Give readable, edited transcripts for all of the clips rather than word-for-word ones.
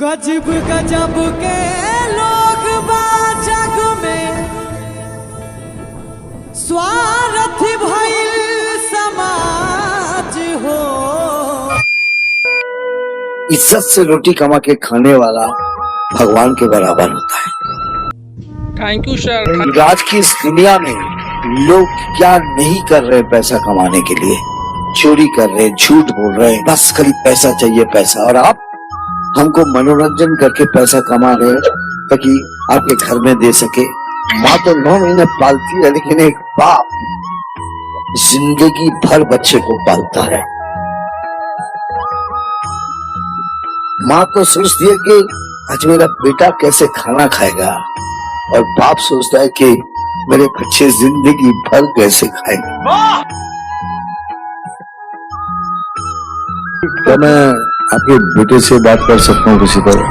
गजब गजब के लोग जग में स्वार्थी भइल समाज हो। इज्जत से रोटी कमा के खाने वाला भगवान के बराबर होता है। Thank you sir. आज की इस दुनिया में लोग क्या नहीं कर रहे पैसा कमाने के लिए, चोरी कर रहे, झूठ बोल रहे, बस खाली पैसा चाहिए पैसा। और आप हमको मनोरंजन करके पैसा कमा रहे हैं ताकि आपके घर में दे सके। माँ तो 9 महीने पालती है, लेकिन एक बाप जिंदगी भर बच्चे को पालता है। माँ तो सोचती है कि आज मेरा बेटा कैसे खाना खाएगा, और बाप सोचता है कि मेरे बच्चे जिंदगी भर कैसे खाएंगे। तो मैं आपके बेटे से बात कर सकता हूँ किसी तरह?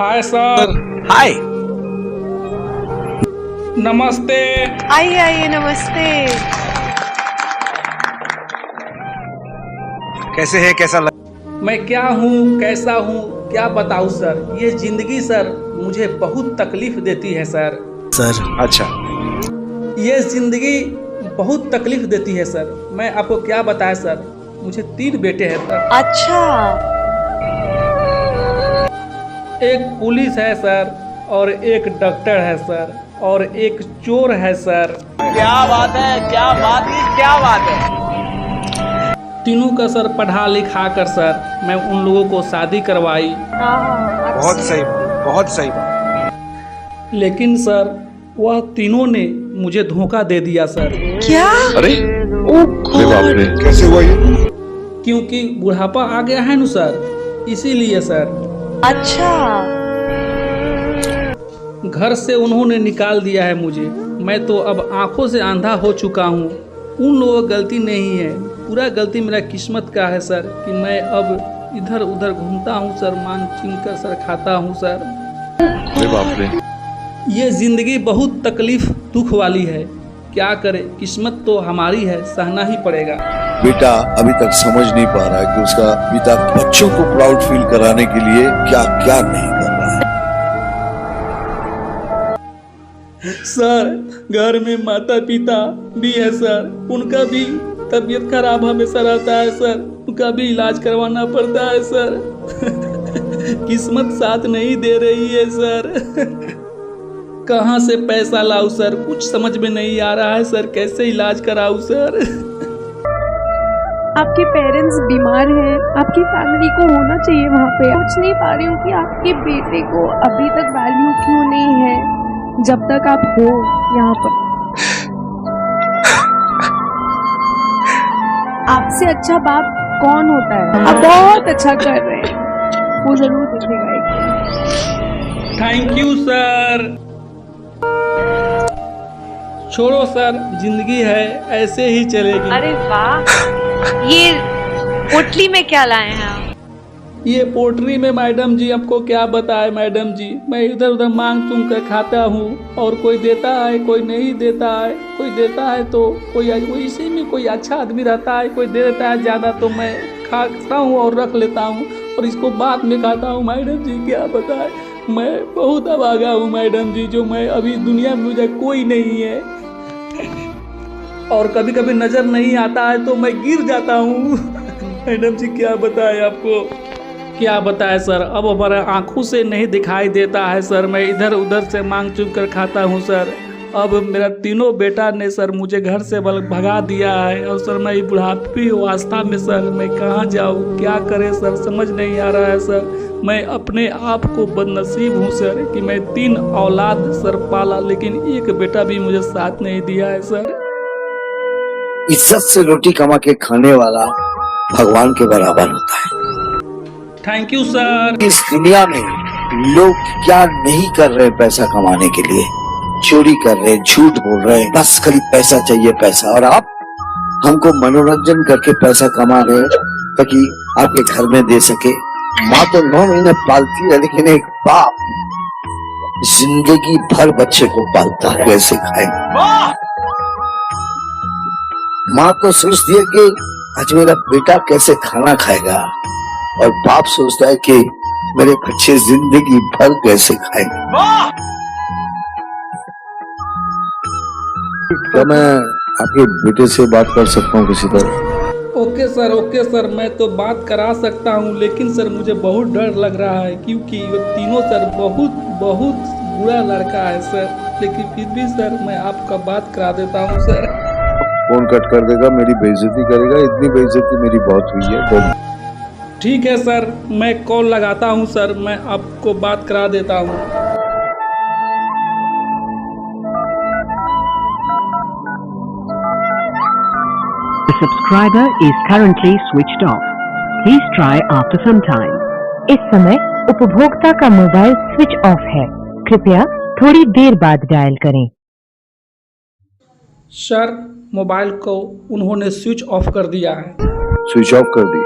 Hi sir. हाय, नमस्ते। आइए आइए, नमस्ते। कैसे है, कैसा लग? मैं क्या हूँ, कैसा हूँ, क्या बताऊँ सर। ये जिंदगी सर मुझे बहुत तकलीफ देती है सर। अच्छा, ये जिंदगी बहुत तकलीफ देती है सर। मैं आपको क्या बताएं सर, मुझे 3 बेटे हैं सर। अच्छा, एक पुलिस है सर, और एक डॉक्टर है सर, और एक चोर है सर। क्या बात है, क्या बात है, क्या बात है। तीनों का सर पढ़ा लिखा कर सर मैं उन लोगों को शादी करवाई। बहुत सही, बहुत सही बात। लेकिन सर वह तीनों ने मुझे धोखा दे दिया सर। क्या? अरे बाप रे, कैसे हुआ ये? क्योंकि बुढ़ापा आ गया है न सर, इसीलिए सर। अच्छा, घर से उन्होंने निकाल दिया है मुझे। मैं तो अब आंखों से अंधा हो चुका हूँ। उन लोगों की गलती नहीं है, पूरा गलती मेरा किस्मत का है सर, कि मैं अब इधर उधर घूमता हूँ सर, मांग चिंग कर सर खाता हूँ सर। अरे बाप रे। ये जिंदगी बहुत तकलीफ दुख वाली है, क्या करे, किस्मत तो हमारी है, सहना ही पड़ेगा। बेटा अभी तक समझ नहीं पा रहा है कि उसका पिता बच्चों को प्राउड फील कराने के लिए क्या क्या नहीं कर रहा है। सर घर में माता पिता भी है सर, उनका भी तबीयत खराब हमेशा रहता है सर, उनका भी इलाज करवाना पड़ता है सर। किस्मत साथ नहीं दे रही है सर। कहाँ से पैसा लाऊं सर, कुछ समझ में नहीं आ रहा है सर, कैसे इलाज कराऊं सर। आपके पेरेंट्स बीमार हैं, आपकी फैमिली को होना चाहिए वहाँ पे। सोच नहीं पा रही हूँ कि आपके बेटे को अभी तक वैल्यू क्यों नहीं है, जब तक आप हो यहाँ पर। आपसे अच्छा बाप कौन होता है? आप बहुत अच्छा कर रहे हैं, वो जरूर देखेगा एक दिन। Thank you sir. छोड़ो सर, जिंदगी है ऐसे ही चलेगी। अरे वाह, ये पोटली में क्या लाए हैं आप? ये पोट्री में मैडम जी आपको क्या बताए मैडम जी, मैं इधर उधर मांग चुंग कर खाता हूँ, और कोई देता है कोई नहीं देता है, कोई देता है तो कोई इसी में कोई अच्छा आदमी रहता है, कोई दे देता है ज़्यादा तो मैं खाता हूँ और रख लेता हूँ, और इसको बाद में खाता हूँ। मैडम जी क्या बताए, मैं बहुत अभागा हूँ मैडम जी, जो मैं अभी दुनिया में मुझे कोई नहीं है, और कभी कभी नज़र नहीं आता है तो मैं गिर जाता हूँ। मैडम जी क्या बताए आपको, क्या बताए सर, अब हमारे आंखों से नहीं दिखाई देता है सर, मैं इधर उधर से मांग चुंग कर खाता हूँ सर। अब मेरा तीनों बेटा ने सर मुझे घर से भगा दिया है, और सर मैं बुढ़ापी अवस्था में सर मैं कहाँ जाऊँ, क्या करें सर, समझ नहीं आ रहा है सर। मैं अपने आप को बदनसीब हूँ सर कि मैं 3 औलाद सर पाला, लेकिन एक बेटा भी मुझे साथ नहीं दिया है सर। इज्जत से रोटी कमा के खाने वाला भगवान के बराबर होता है। Thank you sir. इस दुनिया में लोग क्या नहीं कर रहे पैसा कमाने के लिए, चोरी कर रहे, झूठ बोल रहे, बस खाली पैसा चाहिए पैसा। और आप हमको मनोरंजन करके पैसा कमा रहे हैं ताकि आपके घर में दे सके। माँ तो 9 महीने पालती है, लेकिन एक बाप जिंदगी भर बच्चे को पालता है, कैसे खाएगा। माँ तो सोचती है कि आज मेरा बेटा कैसे खाना खाएगा, और बाप सोचता है कि मेरे बच्चे जिंदगी भर कैसे खाएंगे। क्या मैं आपके बेटे से बात कर सकता हूँ किसी तरह? ओके सर, मैं तो बात करा सकता हूँ, लेकिन सर मुझे बहुत डर लग रहा है क्योंकि वो तीनों सर बहुत बुरा लड़का है सर। लेकिन फिर भी सर मैं आपका बात करा देता हूँ सर। फोन कट कर देगा, मेरी बेइज्जती करेगा, इतनी बेइज्जती मेरी बहुत हुई है। ठीक है सर, मैं कॉल लगाता हूँ सर, मैं आपको बात करा देता हूँ। The subscriber is currently switched off. Please try after some time. इस समय उपभोक्ता का मोबाइल स्विच ऑफ है, कृपया थोड़ी देर बाद डायल करें। सर मोबाइल को उन्होंने स्विच ऑफ कर दिया है। स्विच ऑफ कर दी?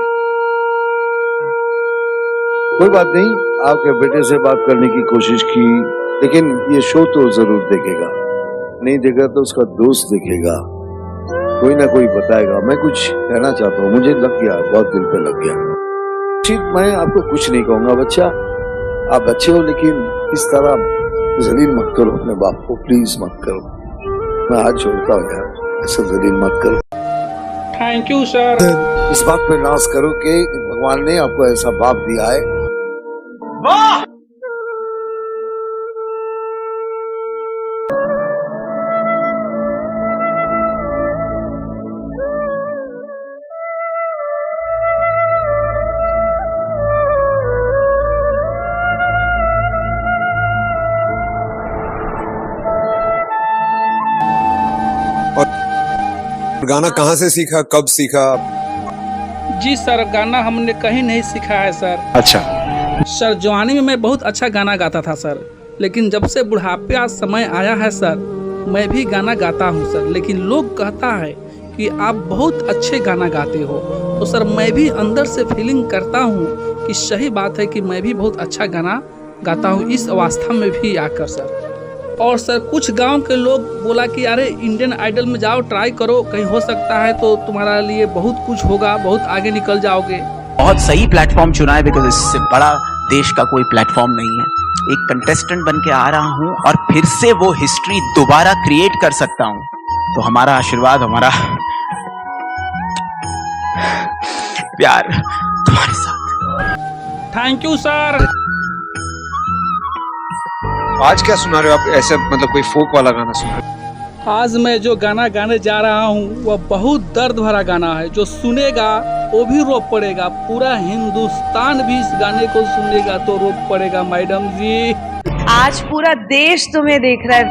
कोई बात नहीं, आपके बेटे से बात करने की कोशिश की, लेकिन ये शो तो जरूर देखेगा। नहीं देगा तो उसका दोस्त देखेगा, कोई ना कोई बताएगा। मैं कुछ कहना चाहता हूँ, मुझे लग गया, बहुत दिल पे लग गया। ठीक, मैं आपको कुछ नहीं कहूंगा बच्चा, आप अच्छे हो, लेकिन इस तरह जलील मत करो अपने बाप को, प्लीज मत करो। मैं हाथ जोड़ता हूँ यार, ऐसा जलील मत करो। Thank you sir. इस बात पे नाज करो कि भगवान ने आपको ऐसा बाप दिया है। वाह! गाना कहाँ से सीखा, कब सीखा? जी सर, गाना हमने कहीं नहीं सीखा है सर। अच्छा सर, जवानी में मैं बहुत अच्छा गाना गाता था सर, लेकिन जब से बुढ़ापे का समय आया है सर, मैं भी गाना गाता हूँ सर। लेकिन लोग कहता है कि आप बहुत अच्छे गाना गाते हो, तो सर मैं भी अंदर से फीलिंग करता हूँ कि सही बात है कि मैं भी बहुत अच्छा गाना गाता हूँ इस अवस्था में भी आकर सर। और सर कुछ गांव के लोग बोला कि अरे इंडियन आइडल में जाओ, ट्राई करो, कहीं हो सकता है तो तुम्हारा लिए बहुत कुछ होगा, बहुत आगे निकल जाओगे। बहुत सही प्लेटफॉर्म चुना है, बिकॉज इससे बड़ा देश का कोई प्लेटफॉर्म नहीं है। एक कंटेस्टेंट बन के आ रहा हूँ और फिर से वो हिस्ट्री दोबारा क्रिएट कर सकता हूँ, तो हमारा आशीर्वाद, हमारा प्यार तुम्हारे साथ। Thank you sir. आज क्या सुना रहे हो आप? ऐसा मतलब कोई फोक वाला गाना सुना रहे हो? आज मैं जो गाना गाने जा रहा हूँ वह बहुत दर्द भरा गाना है, जो सुनेगा वो भी रो पड़ेगा। पूरा हिंदुस्तान भी इस गाने को सुनेगा तो रो पड़ेगा मैडम जी। आज पूरा देश तुम्हें देख रहा है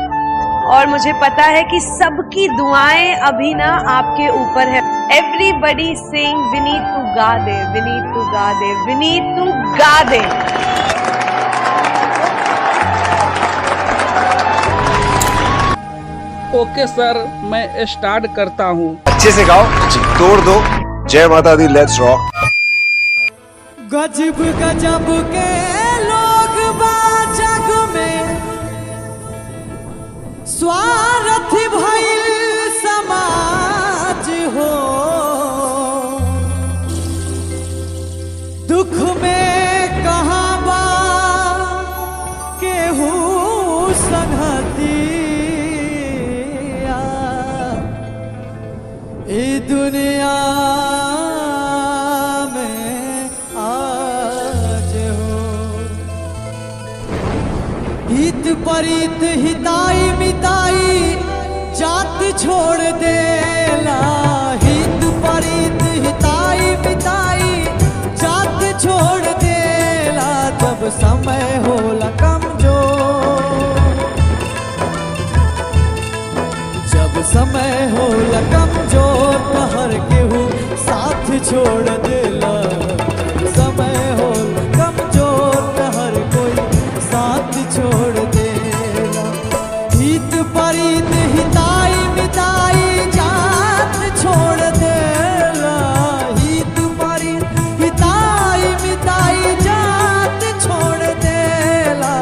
और मुझे पता है कि सबकी दुआएं अभी ना आपके ऊपर है। एवरीबडी सिंग विनीत तू गा दे, विनीत तू गा दे, विनीत तू गा दे। ओके सर, मैं स्टार्ट करता हूँ। अच्छे से गाओ, तोड़ दो। जय माता दी, लेट्स रॉक। गजब गजब के लोग बा जग में, स्वार्थी भइल समाज हो। दुख में कहाँ बा केहू संगति, ये दुनिया में आज हो। हित परित हिताई मिताई जात छोड़ देला, हित परित हिताई मिताई जात छोड़ देला। जब समय होला कमजोर, जब समय होला कमजोर, तो हर केहू साथ छोड़ देला। समय होला कमजोर, तो हर कोई साथ छोड़ देला। हित परित हिताई मिताई जात छोड़ देला, हित परित हिताई मिताई जात छोड़ देला।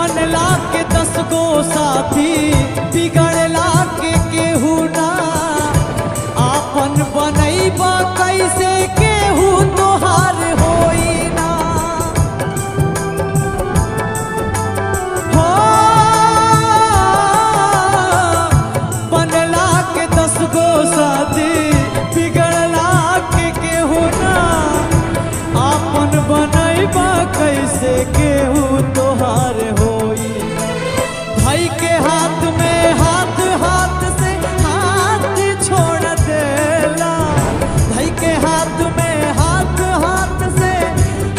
बनला के 10 गो साथी बिगड़ला के केहू ना आपन बनैबा कैसे केहू तोहार होई ना हो बनला के 10 गो साथी बिगड़ला के केहू ना आपन बनैबा कैसे केहू तोहार होई भाई के हाथ में हाथ हाथ से हाथ छोड़ देला भाई के हाथ में हाथ हाथ से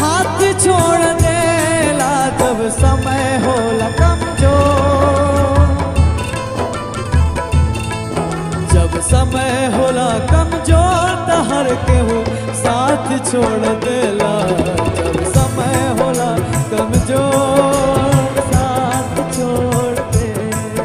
हाथ छोड़ देला जब समय होला कमजोर जब समय होला कमजोर त हर केहू साथ छोड़ देला जब समय होला कमजोर साथ छोड़ देला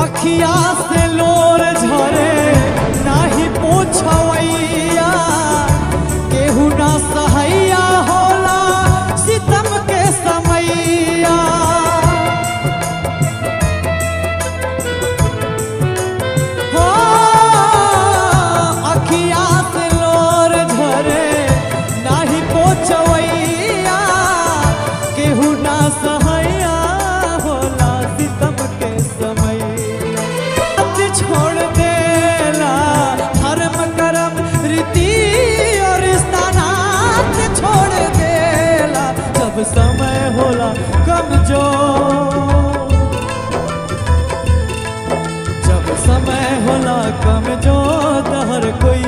अखिया से लोर झरे नाही पोछवैया केहू ना सहैया होला सितम के समैया हो अखिया से लोर झरे नाही पोछवैया केहू ना सहैया होला सितम के समैया छोड़ देला धर्म कर्म रीति और स्थानात छोड़ देला जब समय होला कमजोर जब समय होला कमजोर त हर कोई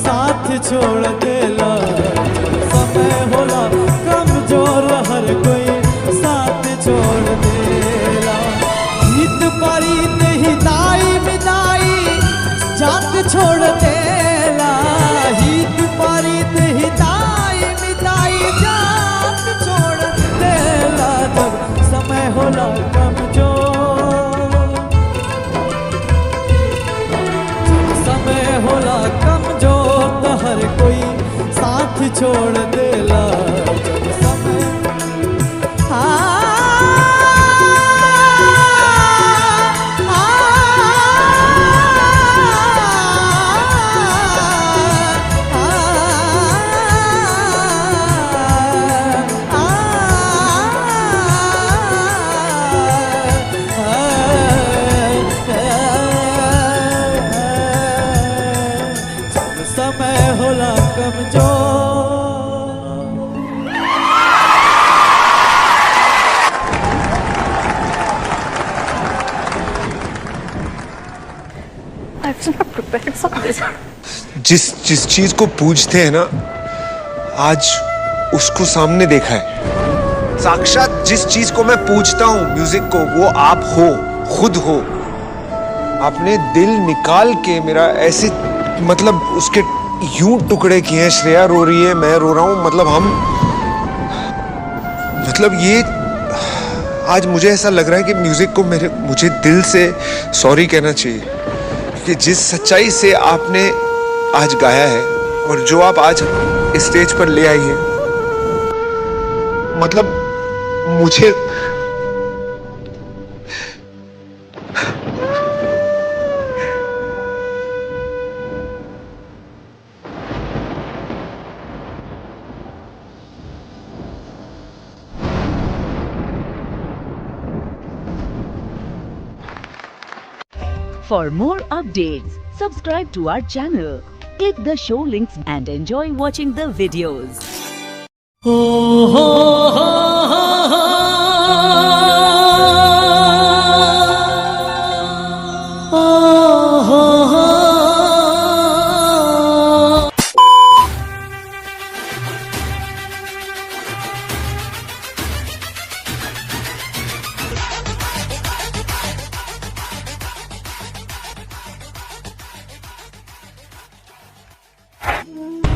साथ छोड़ देला जब समय होला कमजोर हर कोई साथ छोड़ देला हित परीत हिताई मिताई जात छोड़ देला हित परीत हिताई मिताई जात छोड़ देला जब समय होला कमजोर जब समय होला कमजोर त हर कोई साथ छोड़ देला जब समय समय होला कमजोर जिस चीज को पूजते हैं ना आज उसको सामने देखा है साक्षात जिस चीज को मैं पूजता हूँ म्यूजिक को वो आप हो खुद हो आपने दिल निकाल के मेरा ऐसे मतलब उसके यूं टुकड़े किए हैं श्रेया रो रही है मैं रो रहा हूं मतलब ये आज मुझे ऐसा लग रहा है कि म्यूजिक को मुझे दिल से सॉरी कहना चाहिए कि जिस सच्चाई से आपने आज गाया है और जो आप आज इस स्टेज पर ले आई हैं मतलब मुझे For more updates, subscribe to our channel, click the show links and enjoy watching the videos.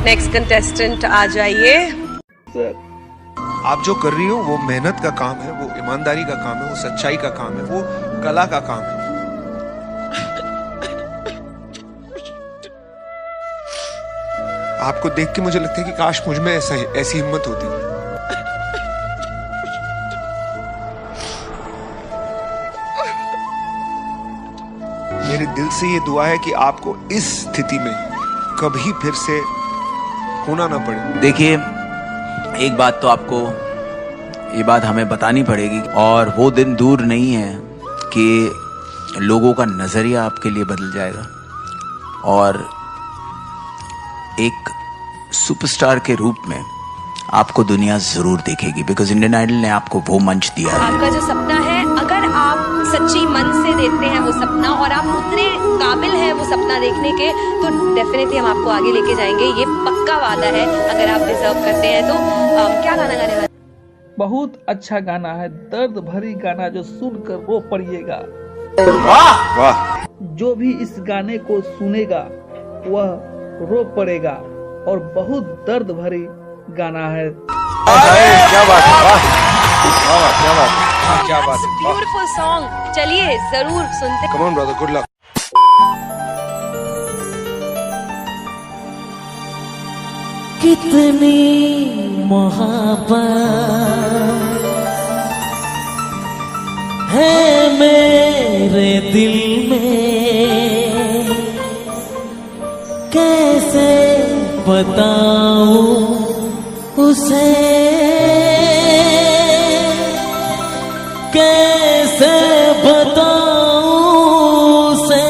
Next contestant आ जाइए। आप जो कर रही हो वो मेहनत का काम है, वो ईमानदारी का काम है, वो सच्चाई का काम है, वो कला का काम है। आपको देख के मुझे लगता है कि काश मुझ में ऐसी हिम्मत होती। मेरे दिल से ये दुआ है कि आपको इस स्थिति में कभी फिर से होना ना पड़े। देखिए, एक बात तो आपको ये बात हमें बतानी पड़ेगी, और वो दिन दूर नहीं है कि लोगों का नजरिया आपके लिए बदल जाएगा और एक सुपरस्टार के रूप में आपको दुनिया जरूर देखेगी, बिकॉज इंडियन आइडल ने आपको वो मंच दिया है। आपका जो सपना है, अगर आप सच्ची मन से देखते हैं वो सपना और आप उतने काबिल हैं वो सपना देखने के, तो डेफिनेटली हम आपको आगे लेके जाएंगे, ये पक्का वादा है। अगर आप डिजर्व करते हैं तो क्या गाना गाने वाले? बहुत अच्छा गाना है, दर्द भरी गाना जो सुनकर रो पड़िएगा। वाह वाह। जो भी इस गाने को सुनेगा वह रो पड़ेगा, और बहुत दर्द भरी गाना है। क्या बात है, वाह क्या बात है, क्या बात है, ब्यूटीफुल सॉन्ग। चलिए जरूर सुनते। Come on brother, good luck. कितनी मोहब्बत है मेरे दिल में, कैसे बताऊं उसे, कैसे बताऊं उसे,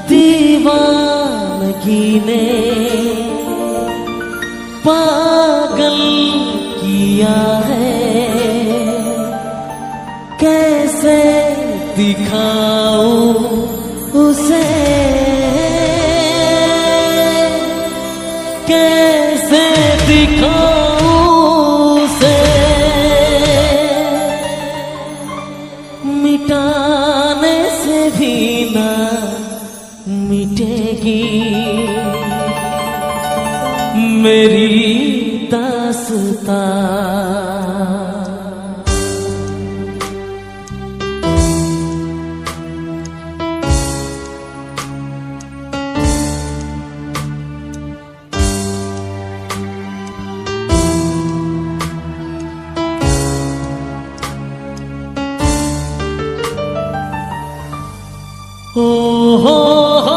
दीवानगी ने पागल किया है, कैसे दिखाऊं उसे, कैसे दिखाऊं उसे, मिटाने से भी ना मिटेगी मेरी दास्तां। ओ हो हो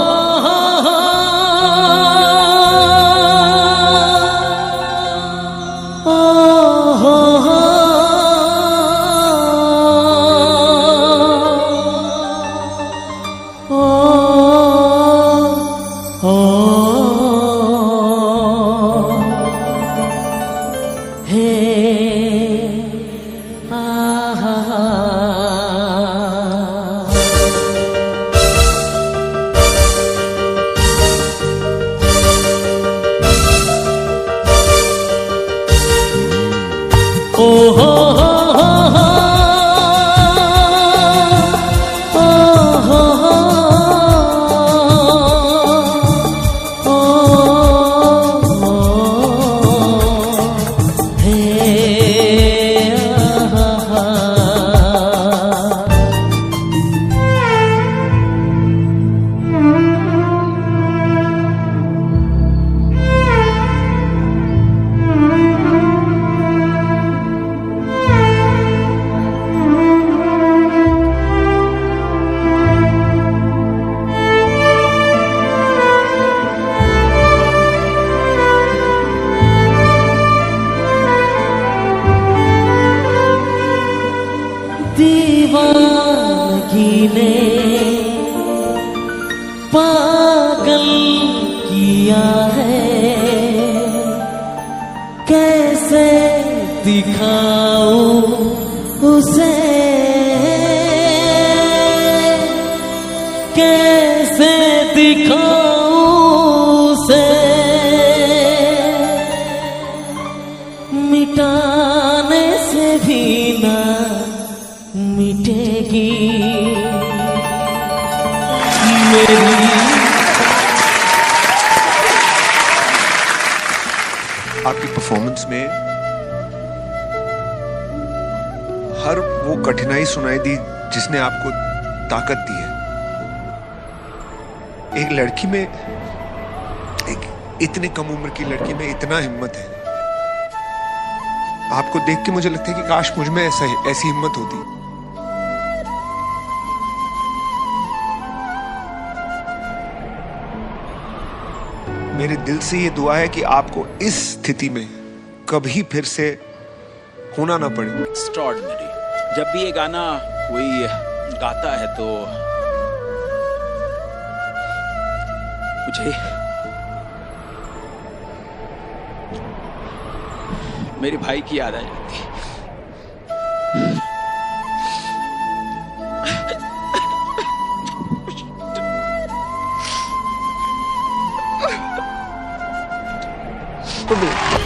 दीवानगी ने पागल किया है, कैसे दिखाऊं उसे, कैसे दिखाऊं उसे, मिटाने से भी ना मिटेगी मेरी परफॉर्मेंस में हर वो कठिनाई सुनाई दी जिसने आपको ताकत दी है। एक लड़की में, एक इतनी कम उम्र की लड़की में इतना हिम्मत है। आपको देख के मुझे लगता है कि काश मुझ में ऐसी हिम्मत होती। मेरे दिल से ये दुआ है कि आपको इस स्थिति में कभी फिर से होना ना पड़े। एक्स्ट्रॉर्डिनरी। जब भी ये गाना कोई गाता है तो मुझे मेरे भाई की याद आ जाती है।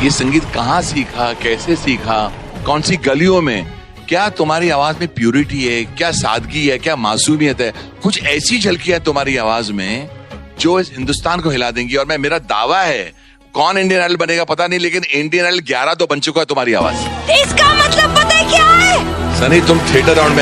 ये संगीत कहाँ सीखा, कैसे सीखा, कौन सी गलियों में? क्या तुम्हारी आवाज में प्यूरिटी है, क्या सादगी है, क्या मासूमियत है? कुछ ऐसी झलकी है तुम्हारी आवाज में जो इस हिंदुस्तान को हिला देंगी। और मेरा दावा है, कौन इंडियन आइडल बनेगा पता नहीं, लेकिन इंडियन आइडल 11 तो बन चुका है तुम्हारी आवाज। इसका मतलब पता है क्या है? सनी, तुम थिएटर राउंड में